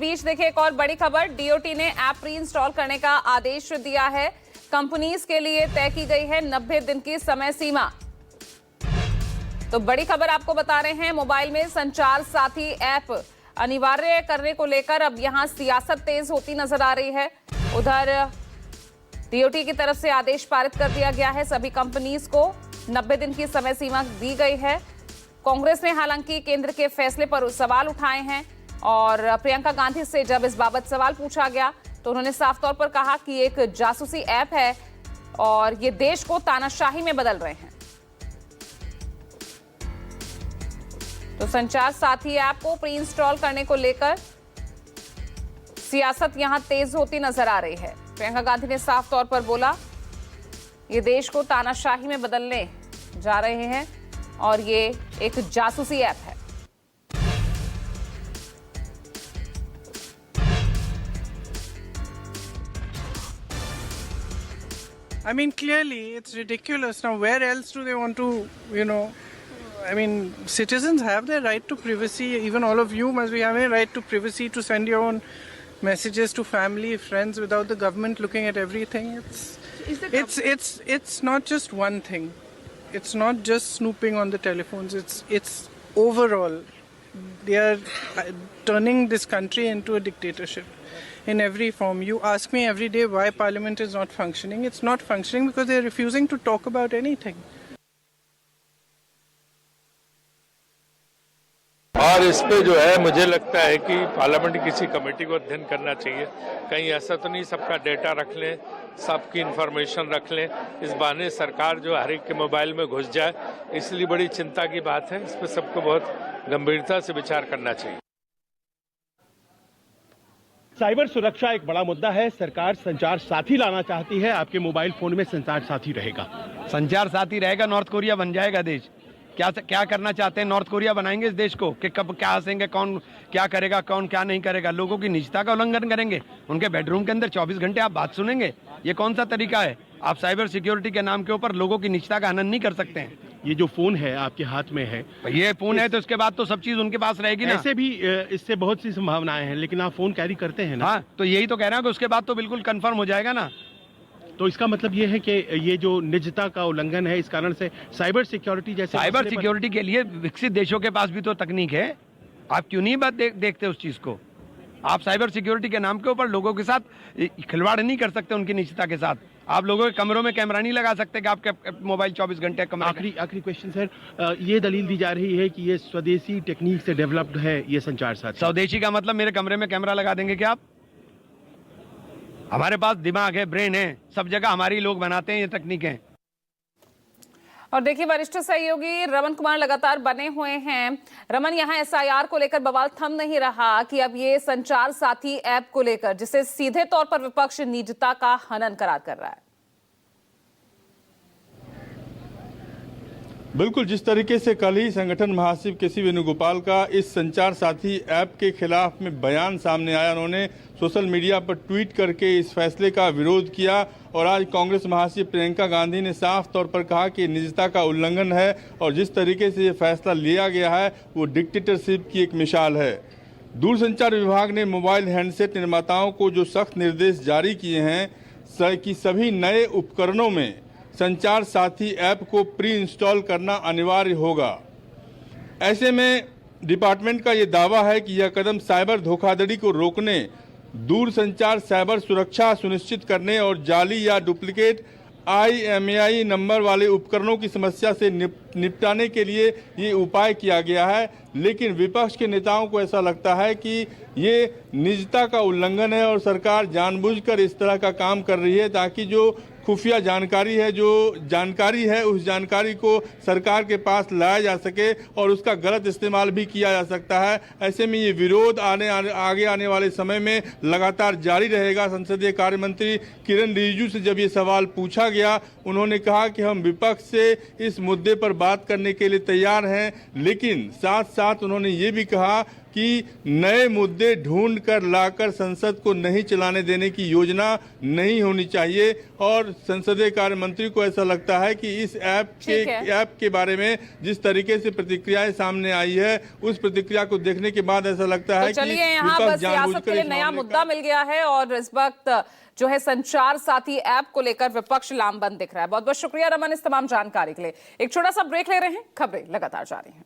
बीच देखिए एक और बड़ी खबर, डीओटी ने ऐप प्री इंस्टॉल करने का आदेश दिया है। कंपनीज के लिए तय की गई है 90 दिन की समय सीमा। तो बड़ी खबर आपको बता रहे हैं, मोबाइल में संचार साथी ऐप अनिवार्य करने को लेकर अब यहां सियासत तेज होती नजर आ रही है। उधर डीओटी की तरफ से आदेश पारित कर दिया गया है। सभी कंपनीज को 90 दिन की समय सीमा दी गई है। कांग्रेस ने हालांकि केंद्र के फैसले पर सवाल उठाए हैं और प्रियंका गांधी से जब इस बाबत सवाल पूछा गया तो उन्होंने साफ तौर पर कहा कि एक जासूसी ऐप है और ये देश को तानाशाही में बदल रहे हैं। तो संचार साथी ऐप को प्री इंस्टॉल करने को लेकर सियासत यहां तेज होती नजर आ रही है। प्रियंका गांधी ने साफ तौर पर बोला ये देश को तानाशाही में बदलने जा रहे हैं और ये एक जासूसी ऐप है। I mean, clearly, it's ridiculous. Now, where else do they want to, I mean, citizens have their right to privacy. Even all of you must be having a right to privacy to send your own messages to family, friends, without the government looking at everything. It's not just one thing. It's not just snooping on the telephones. It's overall. They are turning this country into a dictatorship in every form. You ask me every day why Parliament is not functioning. It's not functioning because they're refusing to talk about anything. और इस पे जो है मुझे लगता है कि parliament किसी कमेटी को अध्ययन करना चाहिए। कहीं ऐसा तो नहीं सबका डेटा रख लें, सबकी इंफॉर्मेशन रख लें, इस बहाने सरकार जो हर एक के मोबाइल में घुस जाए, इसलिए बड़ी चिंता की बात है। इस पर सबको बहुत गंभीरता से विचार करना चाहिए। साइबर सुरक्षा एक बड़ा मुद्दा है। सरकार संचार साथी लाना चाहती है। आपके मोबाइल फोन में संचार साथी रहेगा। संचार साथी रहेगा, नॉर्थ कोरिया बन जाएगा देश। क्या करना चाहते हैं? नॉर्थ कोरिया बनाएंगे इस देश को कि कब क्या हंसेंगे, कौन क्या करेगा, कौन क्या नहीं करेगा। लोगों की निजता का उल्लंघन करेंगे। उनके बेडरूम के अंदर 24 घंटे आप बात सुनेंगे। ये कौन सा तरीका है? आप साइबर सिक्योरिटी के नाम के ऊपर लोगों की निजता का हनन नहीं कर सकते हैं। ये जो फोन है आपके हाथ में है, ये फोन है तो इसके बाद तो सब चीज उनके पास रहेगी ना। ऐसे भी इससे बहुत सी संभावनाएं हैं, लेकिन आप फोन कैरी करते हैं ना। हाँ, तो यही तो कह रहे हैं कि उसके बाद तो बिल्कुल कंफर्म हो जाएगा ना। तो इसका मतलब ये है कि ये जो निजता का उल्लंघन है, इस कारण से साइबर सिक्योरिटी जैसे साइबर सिक्योरिटी के लिए विकसित देशों के पास भी तो तकनीक है। आप क्यों नहीं बात देखते उस चीज को? आप साइबर सिक्योरिटी के नाम के ऊपर लोगों के साथ खिलवाड़ नहीं कर सकते, उनकी निजता के साथ। आप लोगों के कमरों में कैमरा नहीं लगा सकते कि आपके मोबाइल 24 घंटे कमरे। आखिरी क्वेश्चन सर, ये दलील दी जा रही है कि ये स्वदेशी टेक्निक से डेवलप्ड है ये संचार साथी। स्वदेशी का मतलब मेरे कमरे में कैमरा लगा देंगे क्या आप? हमारे पास दिमाग है, ब्रेन है, सब जगह हमारी लोग बनाते हैं ये तकनीकें। और देखिए वरिष्ठ सहयोगी रमन कुमार लगातार बने हुए हैं। रमन, यहाँ एसआईआर को लेकर बवाल थम नहीं रहा कि अब ये संचार साथी ऐप को लेकर, जिसे सीधे तौर पर विपक्ष निजता का हनन करार कर रहा है। बिल्कुल, जिस तरीके से कल ही संगठन महासचिव केसी वेणुगोपाल का इस संचार साथी ऐप के खिलाफ में बयान सामने आया, उन्होंने सोशल मीडिया पर ट्वीट करके इस फैसले का विरोध किया और आज कांग्रेस महासचिव प्रियंका गांधी ने साफ तौर पर कहा कि निजता का उल्लंघन है और जिस तरीके से ये फैसला लिया गया है वो डिक्टेटरशिप की एक मिसाल है। दूरसंचार विभाग ने मोबाइल हैंडसेट निर्माताओं को जो सख्त निर्देश जारी किए हैं कि सभी नए उपकरणों में संचार साथी ऐप को प्री इंस्टॉल करना अनिवार्य होगा। ऐसे में डिपार्टमेंट का ये दावा है कि यह कदम साइबर धोखाधड़ी को रोकने, दूरसंचार साइबर सुरक्षा सुनिश्चित करने और जाली या डुप्लीकेट IMEI नंबर वाले उपकरणों की समस्या से निपटाने के लिए ये उपाय किया गया है। लेकिन विपक्ष के नेताओं को ऐसा लगता है कि ये निजता का उल्लंघन है और सरकार जानबूझकर इस तरह का काम कर रही है ताकि जो खुफिया जानकारी है, उस जानकारी को सरकार के पास लाया जा सके और उसका गलत इस्तेमाल भी किया जा सकता है। ऐसे में ये विरोध आगे आने वाले समय में लगातार जारी रहेगा। संसदीय कार्य मंत्री किरण रिजिजू से जब ये सवाल पूछा गया, उन्होंने कहा कि हम विपक्ष से इस मुद्दे पर बात करने के लिए तैयार हैं, लेकिन साथ साथ उन्होंने ये भी कहा कि नए मुद्दे ढूंढ कर लाकर संसद को नहीं चलाने देने की योजना नहीं होनी चाहिए। और संसदीय कार्य मंत्री को ऐसा लगता है कि इस ऐप के बारे में जिस तरीके से प्रतिक्रियाएं सामने आई है, उस प्रतिक्रिया को देखने के बाद ऐसा लगता है तो चलिए यहाँ बस सियासत के लिए नया मुद्दा मिल गया है और इस वक्त जो है संचार साथी ऐप को लेकर विपक्ष लामबंद दिख रहा है। बहुत बहुत शुक्रिया रमन इस तमाम जानकारी के लिए। एक छोटा सा ब्रेक ले रहे हैं, खबरें लगातार जारी हैं।